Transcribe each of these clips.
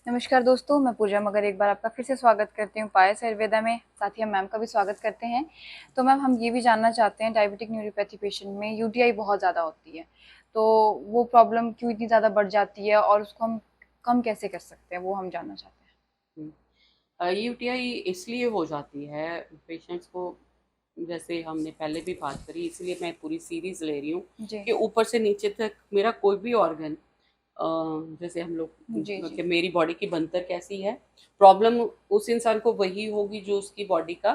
नमस्कार दोस्तों, मैं पूजा मगर एक बार आपका फिर से स्वागत करती हूँ पायस आयुर्वेदा में। साथ ही हम मैम का भी स्वागत करते हैं। तो मैम हम ये भी जानना चाहते हैं, डायबिटिक न्यूरोपैथी पेशेंट में यूटीआई बहुत ज़्यादा होती है, तो वो प्रॉब्लम क्यों इतनी ज़्यादा बढ़ जाती है और उसको हम कम कैसे कर सकते हैं, वो हम जानना चाहते यूटीआई इसलिए हो जाती है पेशेंट्स को, जैसे हमने पहले भी बात करी, इसलिए मैं पूरी सीरीज ले रही हूँ हैं। जी कि ऊपर से नीचे तक मेरा कोई भी ऑर्गन, जैसे हम जी लोग जी कि मेरी बॉडी की बनतर कैसी है, प्रॉब्लम उस इंसान को वही होगी जो उसकी बॉडी का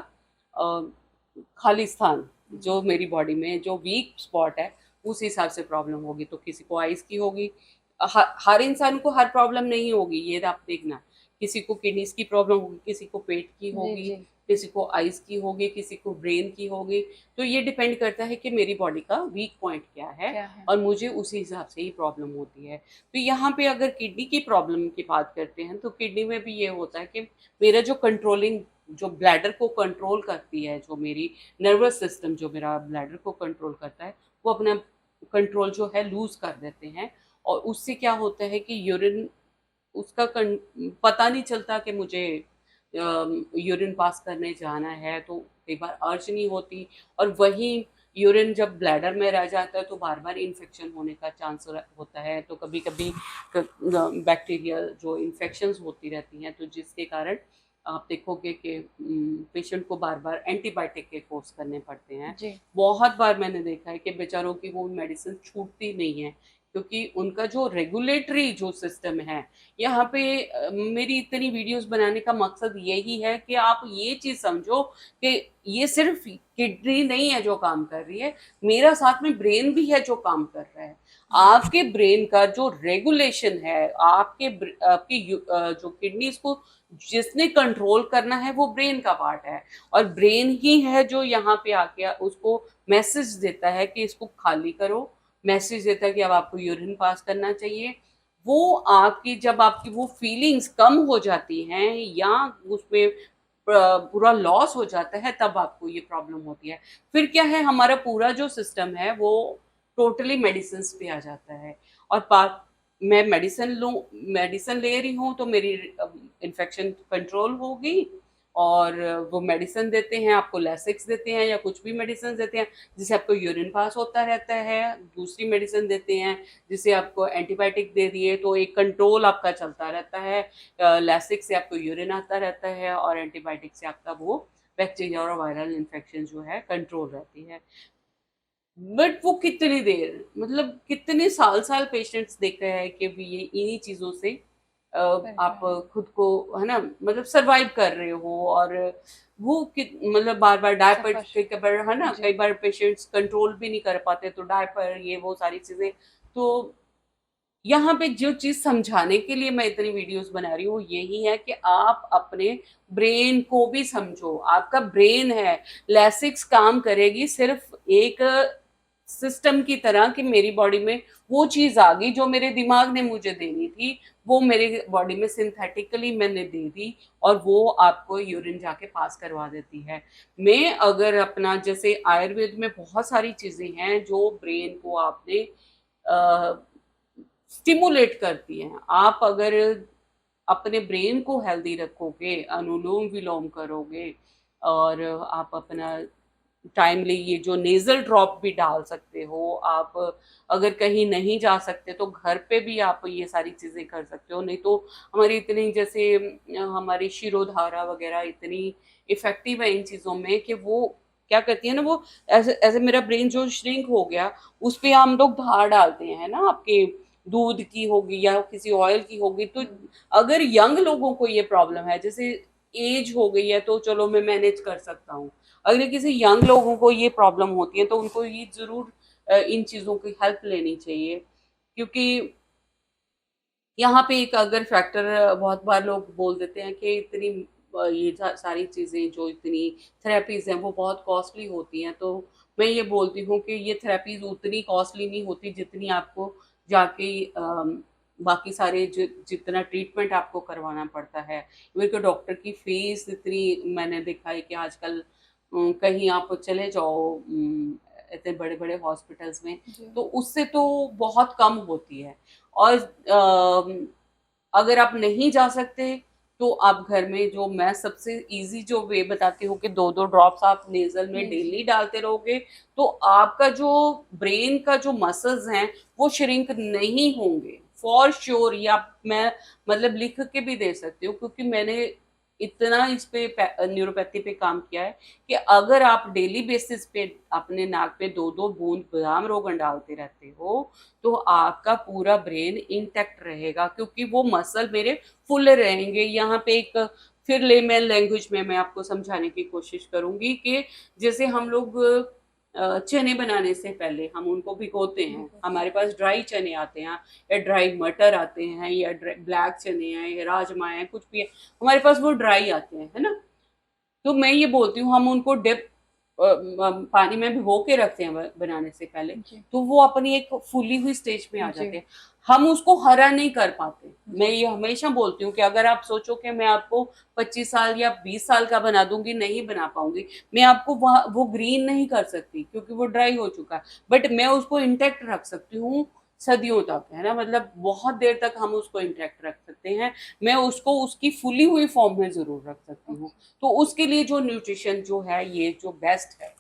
खाली स्थान, जो मेरी बॉडी में जो वीक स्पॉट है उस हिसाब से प्रॉब्लम होगी। तो किसी को आइज की होगी, हर इंसान को हर प्रॉब्लम नहीं होगी, ये आप देखना। किसी को किडनीज की प्रॉब्लम होगी, किसी को पेट की जी होगी, जी किसी को आइज की होगी, किसी को ब्रेन की होगी। तो ये डिपेंड करता है कि मेरी बॉडी का वीक पॉइंट क्या है क्या है। और मुझे उसी हिसाब से ही प्रॉब्लम होती है। तो यहाँ पे अगर किडनी की प्रॉब्लम की बात करते हैं तो किडनी में भी ये होता है कि मेरा जो कंट्रोलिंग, जो ब्लैडर को कंट्रोल करती है, जो मेरी नर्वस सिस्टम जो मेरा ब्लैडर को कंट्रोल करता है, वो अपना कंट्रोल जो है लूज कर देते हैं। और उससे क्या होता है कि यूरिन उसका पता नहीं चलता कि मुझे यूरिन पास करने जाना है, तो कई बार अर्ज नहीं होती। और वही यूरिन जब ब्लैडर में रह जाता है तो बार बार इन्फेक्शन होने का चांस होता है। तो कभी कभी बैक्टीरिया जो इन्फेक्शंस होती रहती हैं, तो जिसके कारण आप देखोगे कि पेशेंट को बार बार एंटीबायोटिक के कोर्स करने पड़ते हैं। जी बहुत बार मैंने देखा है कि बेचारों की वो मेडिसिन छूटती नहीं है, क्योंकि उनका जो रेगुलेटरी जो सिस्टम है, यहाँ पे मेरी इतनी वीडियोस बनाने का मकसद यही है कि आप ये चीज़ समझो कि ये सिर्फ किडनी नहीं है जो काम कर रही है, मेरा साथ में ब्रेन भी है जो काम कर रहा है। आपके ब्रेन का जो रेगुलेशन है, जो किडनीज को जिसने कंट्रोल करना है वो ब्रेन का पार्ट है। और ब्रेन ही है जो यहाँ पे आके उसको मैसेज देता है कि इसको खाली करो, मैसेज देता है कि अब आपको यूरिन पास करना चाहिए। वो आपकी जब आपकी वो फीलिंग्स कम हो जाती हैं या उसमें पूरा लॉस हो जाता है, तब आपको ये प्रॉब्लम होती है। फिर क्या है, हमारा पूरा जो सिस्टम है वो टोटली मेडिसिन पे आ जाता है। और मैं मेडिसिन ले रही हूँ तो मेरी इन्फेक्शन कंट्रोल होगी। और वो मेडिसिन देते हैं आपको, लैसिक्स देते हैं या कुछ भी मेडिसिन देते हैं जिससे आपको यूरिन पास होता रहता है। दूसरी मेडिसिन देते हैं जिसे आपको एंटीबायोटिक दे दिए तो एक कंट्रोल आपका चलता रहता है। लैसिक से आपको यूरिन आता रहता है और एंटीबायोटिक से आपका वो बैक्टीरिया और वायरल इन्फेक्शन जो है कंट्रोल रहती है। बट वो कितनी देर, मतलब कितने साल साल पेशेंट्स देख रहे हैं कि भी ये इन्हीं चीज़ों से आप परेशान। खुद को, है ना, मतलब सरवाइव कर रहे हो। और वो मतलब बार बार डायपर, सफर। कई बार, है ना, जी कई बार पेशेंट्स कंट्रोल भी नहीं कर पाते तो डायपर, ये वो सारी चीज़ें। तो यहाँ पे जो चीज़ समझाने के लिए मैं इतनी वीडियोस बना रही हूँ यही है कि आप अपने ब्रेन को भी समझो। आपका ब्रेन है, लैसिक्स काम करेगी सिर्फ एक सिस्टम की तरह कि मेरी बॉडी में वो चीज़ आ गई जो मेरे दिमाग ने मुझे देनी थी, वो मेरे बॉडी में सिंथेटिकली मैंने दे दी और वो आपको यूरिन जाके पास करवा देती है। मैं अगर अपना, जैसे आयुर्वेद में बहुत सारी चीज़ें हैं जो ब्रेन को आपने स्टिमुलेट करती हैं। आप अगर अपने ब्रेन को हेल्दी रखोगे, अनुलोम विलोम करोगे और आप अपना टाइमली ये जो नेज़ल ड्रॉप भी डाल सकते हो। आप अगर कहीं नहीं जा सकते तो घर पे भी आप ये सारी चीज़ें कर सकते हो। नहीं तो हमारी इतनी, जैसे हमारी शिरोधारा वगैरह इतनी इफ़ेक्टिव है इन चीज़ों में कि वो क्या करती है ना, वो ऐसे ऐसे मेरा ब्रेन जो श्रिंक हो गया, उस पे हम लोग धार डालते हैं ना, आपके दूध की होगी या किसी ऑयल की होगी। तो अगर यंग लोगों को ये प्रॉब्लम है, जैसे एज हो गई है तो चलो मैं मैनेज कर सकता हूँ, अगर किसी यंग लोगों को ये प्रॉब्लम होती है तो उनको ये ज़रूर इन चीज़ों की हेल्प लेनी चाहिए। क्योंकि यहाँ पे एक अगर फैक्टर, बहुत बार लोग बोल देते हैं कि इतनी ये सारी चीज़ें जो इतनी थेरेपीज़ हैं वो बहुत कॉस्टली होती हैं। तो मैं ये बोलती हूँ कि ये थेरेपीज़ उतनी कॉस्टली नहीं होती जितनी आपको जाके बाकी सारे जितना ट्रीटमेंट आपको करवाना पड़ता है। इवन कि डॉक्टर की फ़ीस इतनी, मैंने देखा है कि आजकल कहीं आप चले जाओ इतने बड़े-बड़े हॉस्पिटल्स में, जी तो उससे तो बहुत कम होती है। और अगर आप नहीं जा सकते तो आप घर में, जो मैं सबसे इजी जो वे बताती हूँ कि 2-2 ड्रॉप्स आप नेजल में डेली डालते रहोगे, तो आपका जो ब्रेन का जो मसल्स हैं वो श्रिंक नहीं होंगे फॉर श्योर। या मैं मतलब लिख के भी दे सकती हूँ, क्योंकि मैंने इतना इस पे न्यूरोपैथी पे काम किया है कि अगर आप डेली बेसिस पे अपने नाक पे 2-2 बूंद बादाम रोगन डालते रहते हो तो आपका पूरा ब्रेन इंटैक्ट रहेगा, क्योंकि वो मसल मेरे फुल रहेंगे। यहाँ पे एक फिर लेमैन लैंग्वेज में मैं आपको समझाने की कोशिश करूंगी कि जैसे हम लोग चने बनाने से पहले हम उनको भिगोते हैं, हमारे पास ड्राई चने आते हैं या ड्राई मटर आते हैं या ब्लैक चने हैं या राजमा है, कुछ भी है हमारे पास वो ड्राई आते हैं, है ना। तो मैं ये बोलती हूँ हम उनको डिप पानी में भिगो के रखते हैं बनाने से पहले, जी तो वो अपनी एक फूली हुई स्टेज में आ जी जाते हैं। हम उसको हरा नहीं कर पाते। मैं ये हमेशा बोलती हूँ कि अगर आप सोचो कि मैं आपको 25 साल या 20 साल का बना दूंगी, नहीं बना पाऊंगी। मैं आपको वो ग्रीन नहीं कर सकती क्योंकि वो ड्राई हो चुका है, बट मैं उसको इंटैक्ट रख सकती हूँ सदियों तक, है ना। मतलब बहुत देर तक हम उसको इंटैक्ट रख सकते हैं। मैं उसको उसकी फुली हुई फॉर्म में जरूर रख सकती हूँ। तो उसके लिए जो न्यूट्रिशन जो है, ये जो बेस्ट है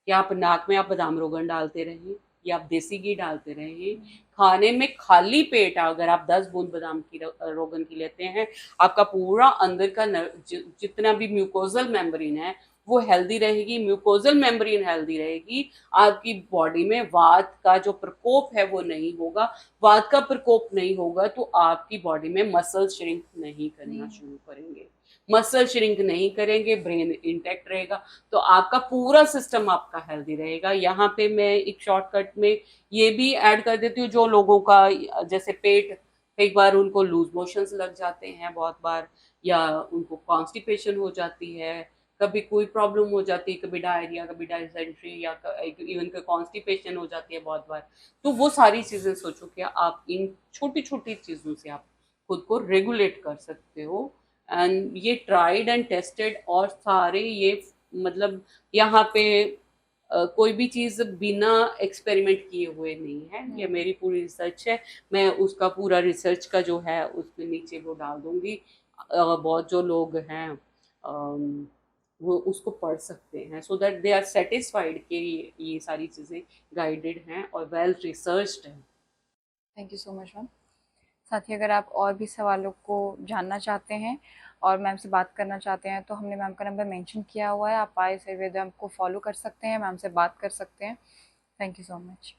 कि आप नाक में आप बादाम रोगन डालते रहें या आप देसी घी डालते रहें। खाने में खाली पेट अगर आप 10 बूंद बादाम की रोगन की लेते हैं, आपका पूरा अंदर का जितना भी म्यूकोजल मेम्ब्रेन है वो हेल्दी रहेगी। म्यूकोजल मेम्ब्रेन हेल्दी रहेगी, आपकी बॉडी में वात का जो प्रकोप है वो नहीं होगा। वात का प्रकोप नहीं होगा तो आपकी बॉडी में मसल श्रिंक नहीं करना शुरू करेंगे। मसल श्रिंक नहीं करेंगे, ब्रेन इंटैक्ट रहेगा, तो आपका पूरा सिस्टम आपका हेल्दी रहेगा। यहाँ पे मैं एक शॉर्टकट में ये भी ऐड कर देती हूँ, जो लोगों का जैसे पेट कई बार उनको लूज मोशंस लग जाते हैं बहुत बार, या उनको कॉन्स्टिपेशन हो जाती है, कभी कोई प्रॉब्लम हो जाती है, कभी डायरिया, कभी डायसेंट्री, या इवन कॉन्स्टिपेशन हो जाती है बहुत बार। तो वो सारी चीजें सोचो कि आप इन छोटी छोटी चीजों से आप खुद को रेगुलेट कर सकते हो। एंड ये ट्राइड एंड टेस्टेड, और सारे ये मतलब यहाँ पे कोई भी चीज़ बिना एक्सपेरिमेंट किए हुए नहीं है। ये मेरी पूरी रिसर्च है। मैं उसका पूरा रिसर्च का जो है उसके नीचे वो डाल दूंगी। बहुत जो लोग हैं वो उसको पढ़ सकते हैं, so that they are satisfied कि ये सारी चीज़ें गाइडेड हैं और वेल रिसर्च्ड हैं। Thank you so much ma'am. साथ ही अगर आप और भी सवालों को जानना चाहते हैं और मैम से बात करना चाहते हैं तो हमने मैम का नंबर मेंशन किया हुआ है, आप आयुर्वेद को फॉलो कर सकते हैं, मैम से बात कर सकते हैं। Thank you so much.